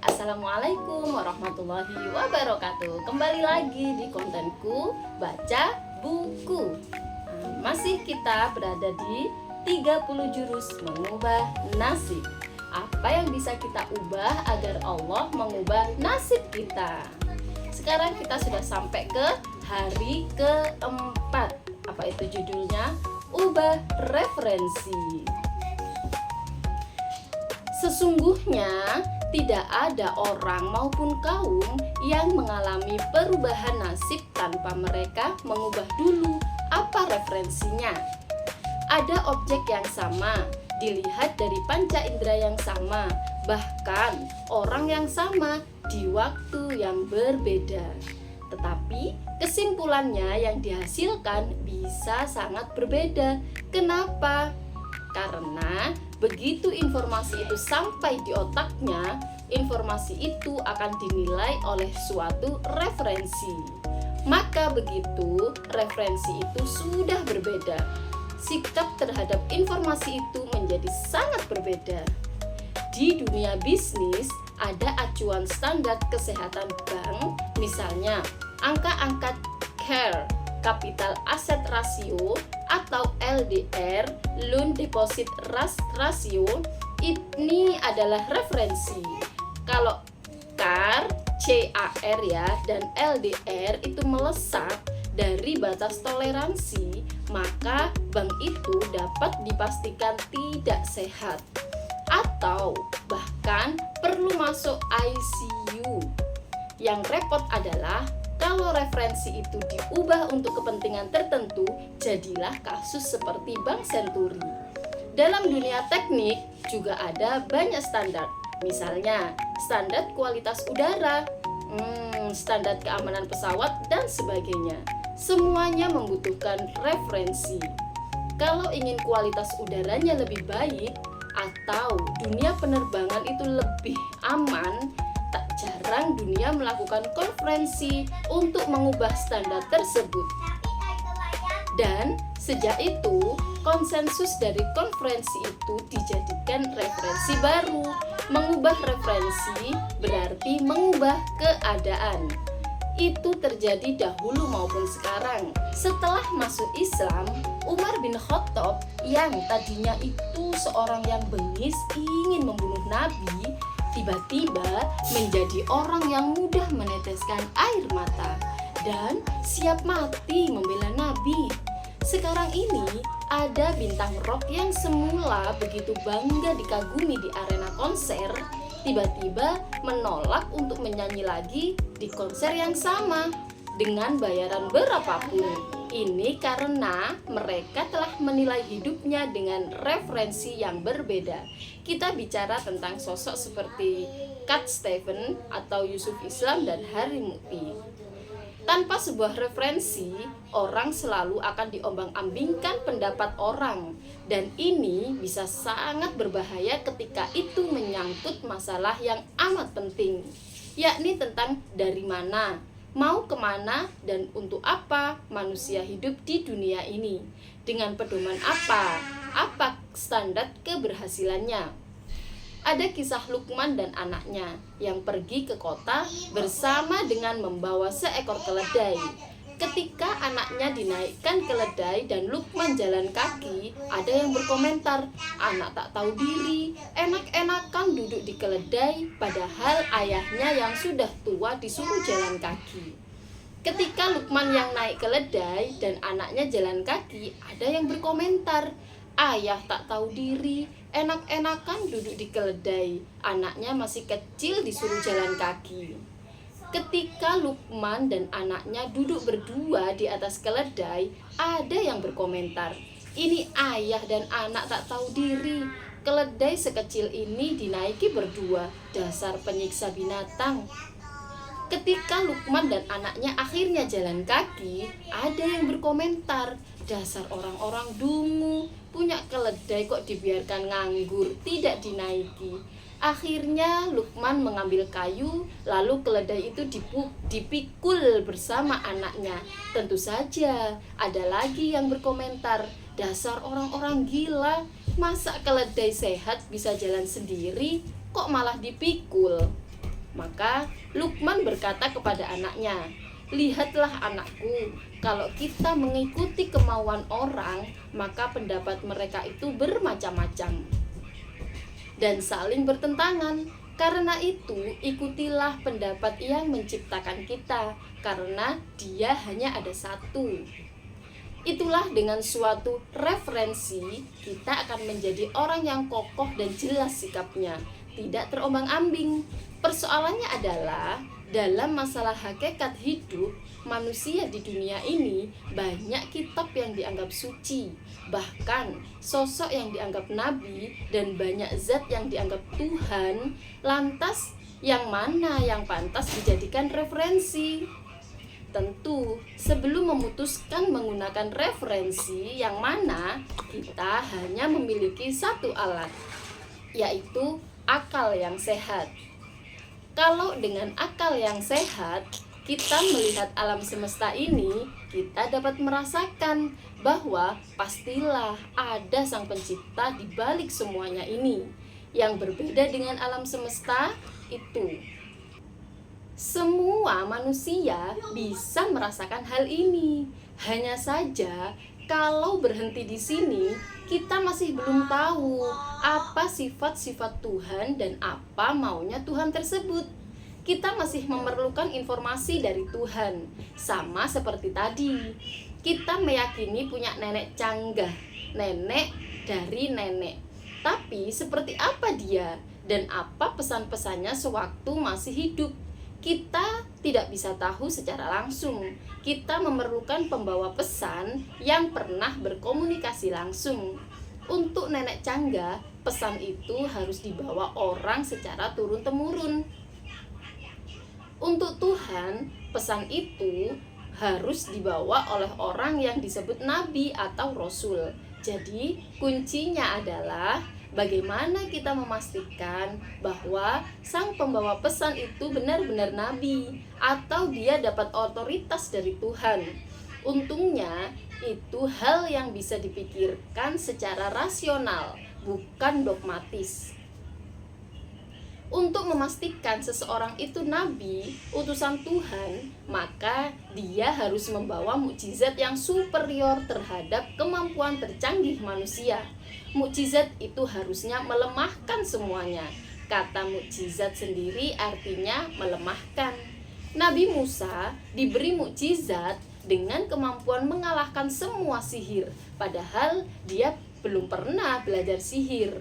Assalamualaikum warahmatullahi wabarakatuh. Kembali lagi di kontenku Baca Buku. Masih kita berada di 30 jurus mengubah nasib. Apa yang bisa kita ubah agar Allah mengubah nasib kita? Sekarang kita sudah sampai ke hari keempat. Apa itu judulnya? Ubah referensi. Sesungguhnya tidak ada orang maupun kaum yang mengalami perubahan nasib tanpa mereka mengubah dulu apa referensinya. Ada objek yang sama, dilihat dari panca indera yang sama, bahkan orang yang sama di waktu yang berbeda. Tetapi kesimpulannya yang dihasilkan bisa sangat berbeda. Kenapa? Karena begitu informasi itu sampai di otaknya, informasi itu akan dinilai oleh suatu referensi. Maka begitu referensi itu sudah berbeda, sikap terhadap informasi itu menjadi sangat berbeda. Di dunia bisnis ada acuan standar kesehatan bank, misalnya angka-angka CARE, Capital Asset Ratio atau LDR, Loan Deposit Ratio. Ini adalah referensi. Kalau CAR, CAR ya, dan LDR itu melesat dari batas toleransi, maka bank itu dapat dipastikan tidak sehat atau bahkan perlu masuk ICU. Yang repot adalah kalau referensi itu diubah untuk kepentingan tertentu, jadilah kasus seperti Bank Senturi. Dalam dunia teknik juga ada banyak standar, misalnya standar kualitas udara, standar keamanan pesawat, dan sebagainya. Semuanya membutuhkan referensi. Kalau ingin kualitas udaranya lebih baik atau dunia penerbangan itu lebih aman, tak jarang dunia melakukan konferensi untuk mengubah standar tersebut. Dan sejak itu, konsensus dari konferensi itu dijadikan referensi baru. Mengubah referensi berarti mengubah keadaan. Itu terjadi dahulu maupun sekarang. Setelah masuk Islam, Umar bin Khattab yang tadinya itu seorang yang bengis ingin membunuh Nabi, tiba-tiba menjadi orang yang mudah meneteskan air mata dan siap mati membela Nabi. Sekarang ini ada bintang rock yang semula begitu bangga dikagumi di arena konser, tiba-tiba menolak untuk menyanyi lagi di konser yang sama dengan bayaran berapapun. Ini karena mereka telah menilai hidupnya dengan referensi yang berbeda. Kita bicara tentang sosok seperti Cat Stevens atau Yusuf Islam dan Hari Mukti. Tanpa sebuah referensi, orang selalu akan diombang-ambingkan pendapat orang. Dan ini bisa sangat berbahaya ketika itu menyangkut masalah yang amat penting, yakni tentang dari mana, mau kemana, dan untuk apa manusia hidup di dunia ini, dengan pedoman apa standar keberhasilannya. Ada kisah Luqman dan anaknya yang pergi ke kota bersama dengan membawa seekor keledai. Ketika anaknya dinaikkan keledai dan Luqman jalan kaki, ada yang berkomentar, "Anak tak tahu diri, enak-enakan duduk di keledai, padahal ayahnya yang sudah tua disuruh jalan kaki." Ketika Luqman yang naik keledai dan anaknya jalan kaki, ada yang berkomentar, "Ayah tak tahu diri, enak-enakan duduk di keledai, anaknya masih kecil disuruh jalan kaki." Ketika Luqman dan anaknya duduk berdua di atas keledai, ada yang berkomentar, "Ini ayah dan anak tak tahu diri, keledai sekecil ini dinaiki berdua, dasar penyiksa binatang." Ketika Luqman dan anaknya akhirnya jalan kaki, ada yang berkomentar, "Dasar orang-orang dungu, punya keledai kok dibiarkan nganggur, tidak dinaiki." Akhirnya Luqman mengambil kayu, lalu keledai itu dipikul bersama anaknya. Tentu saja ada lagi yang berkomentar, "Dasar orang-orang gila, masa keledai sehat bisa jalan sendiri, kok malah dipikul?" Maka Lukman berkata kepada anaknya, "Lihatlah anakku, kalau kita mengikuti kemauan orang, maka pendapat mereka itu bermacam-macam dan saling bertentangan. Karena itu, ikutilah pendapat yang menciptakan kita, karena dia hanya ada satu." Itulah dengan suatu referensi kita akan menjadi orang yang kokoh dan jelas sikapnya, tidak terombang-ambing. Persoalannya adalah dalam masalah hakikat hidup manusia di dunia ini, banyak kitab yang dianggap suci, bahkan sosok yang dianggap nabi, dan banyak zat yang dianggap Tuhan. Lantas yang mana yang pantas dijadikan referensi? Tentu, sebelum memutuskan menggunakan referensi yang mana, kita hanya memiliki satu alat, yaitu akal yang sehat. Kalau dengan akal yang sehat, kita melihat alam semesta ini, kita dapat merasakan bahwa pastilah ada Sang Pencipta di balik semuanya ini. Yang berbeda dengan alam semesta itu, semua manusia bisa merasakan hal ini. Hanya saja, kalau berhenti di sini, kita masih belum tahu apa sifat-sifat Tuhan dan apa maunya Tuhan tersebut. Kita masih memerlukan informasi dari Tuhan. Sama seperti tadi, kita meyakini punya nenek canggah, nenek dari nenek. Tapi seperti apa dia dan apa pesan-pesannya sewaktu masih hidup? Kita tidak bisa tahu secara langsung. Kita memerlukan pembawa pesan yang pernah berkomunikasi langsung. Untuk nenek canggah, pesan itu harus dibawa orang secara turun-temurun. Untuk Tuhan, pesan itu harus dibawa oleh orang yang disebut nabi atau rasul. Jadi, kuncinya adalah bagaimana kita memastikan bahwa sang pembawa pesan itu benar-benar nabi atau dia dapat otoritas dari Tuhan. Untungnya itu hal yang bisa dipikirkan secara rasional, bukan dogmatis. Untuk memastikan seseorang itu nabi, utusan Tuhan, maka dia harus membawa mukjizat yang superior terhadap kemampuan tercanggih manusia. Mukjizat itu harusnya melemahkan semuanya. Kata mukjizat sendiri artinya melemahkan. Nabi Musa diberi mukjizat dengan kemampuan mengalahkan semua sihir, padahal dia belum pernah belajar sihir.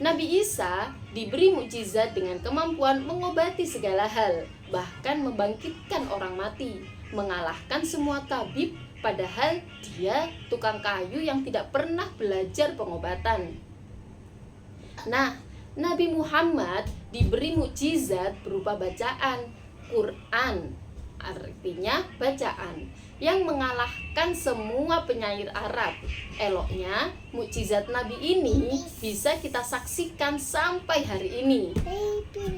Nabi Isa diberi mukjizat dengan kemampuan mengobati segala hal, bahkan membangkitkan orang mati, mengalahkan semua tabib, padahal dia tukang kayu yang tidak pernah belajar pengobatan. Nah, Nabi Muhammad diberi mukjizat berupa bacaan Quran, artinya bacaan, yang mengalahkan semua penyair Arab. Eloknya, mukjizat Nabi ini bisa kita saksikan sampai hari ini.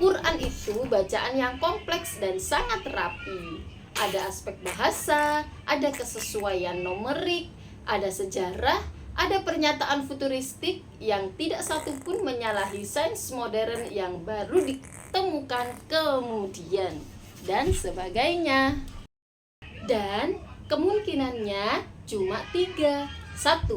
Quran itu bacaan yang kompleks dan sangat rapi. Ada aspek bahasa, ada kesesuaian numerik, ada sejarah, ada pernyataan futuristik yang tidak satupun menyalahi sains modern yang baru ditemukan kemudian, dan sebagainya. Dan kemungkinannya cuma 3. 1.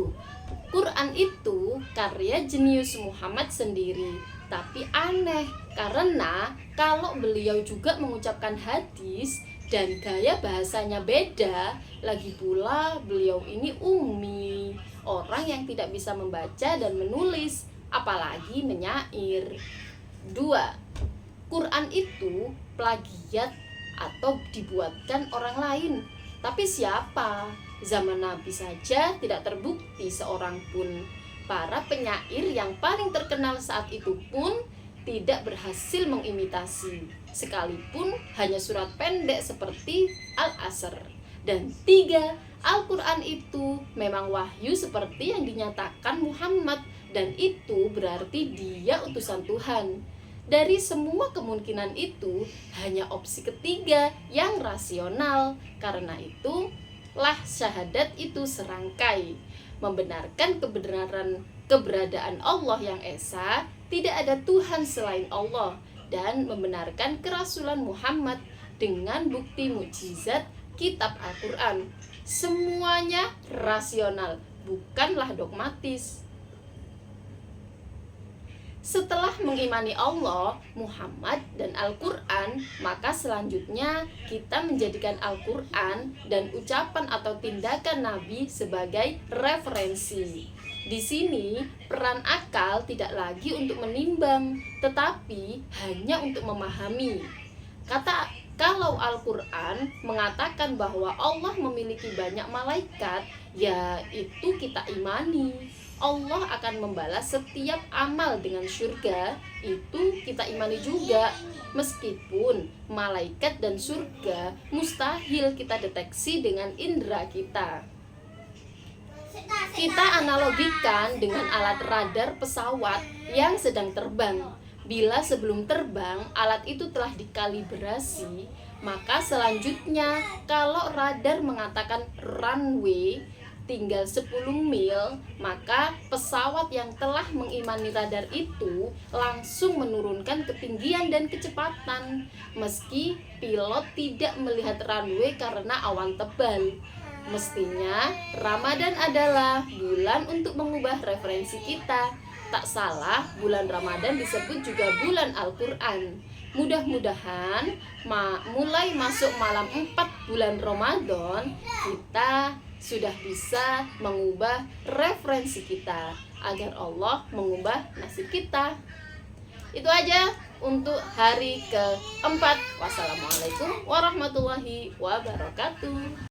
Quran itu karya jenius Muhammad sendiri. Tapi aneh, karena kalau beliau juga mengucapkan hadis dan gaya bahasanya beda, lagi pula beliau ini ummi, orang yang tidak bisa membaca dan menulis, apalagi menyair. 2. Quran itu plagiat atau dibuatkan orang lain. Tapi siapa? Zaman Nabi saja tidak terbukti seorang pun. Para penyair yang paling terkenal saat itu pun tidak berhasil mengimitasi, sekalipun hanya surat pendek seperti Al-Asr. Dan 3, Al-Quran itu memang wahyu seperti yang dinyatakan Muhammad, dan itu berarti dia utusan Tuhan. Dari semua kemungkinan itu, hanya opsi ketiga yang rasional. Karena itu, lah syahadat itu serangkai, membenarkan keberadaan Allah yang esa, tidak ada Tuhan selain Allah, dan membenarkan kerasulan Muhammad dengan bukti mukjizat kitab Al-Quran. Semuanya rasional, bukanlah dogmatis. Setelah mengimani Allah, Muhammad, dan Al-Quran, maka selanjutnya kita menjadikan Al-Quran dan ucapan atau tindakan Nabi sebagai referensi. Di sini, peran akal tidak lagi untuk menimbang, tetapi hanya untuk memahami. Kalau Al-Quran mengatakan bahwa Allah memiliki banyak malaikat, ya itu kita imani. Allah akan membalas setiap amal dengan surga, itu kita imani juga. Meskipun malaikat dan surga mustahil kita deteksi dengan indera kita. Kita analogikan dengan alat radar pesawat yang sedang terbang. Bila sebelum terbang alat itu telah dikalibrasi, maka selanjutnya kalau radar mengatakan runway tinggal 10 mil, maka pesawat yang telah mengimani radar itu langsung menurunkan ketinggian dan kecepatan meski pilot tidak melihat runway karena awan tebal. Mestinya Ramadan adalah bulan untuk mengubah referensi kita. Tak salah, bulan Ramadan disebut juga bulan Al-Quran. Mudah-mudahan mulai masuk malam 4 bulan Ramadan, kita sudah bisa mengubah referensi kita agar Allah mengubah nasib kita. Itu aja untuk hari keempat. Wassalamualaikum warahmatullahi wabarakatuh.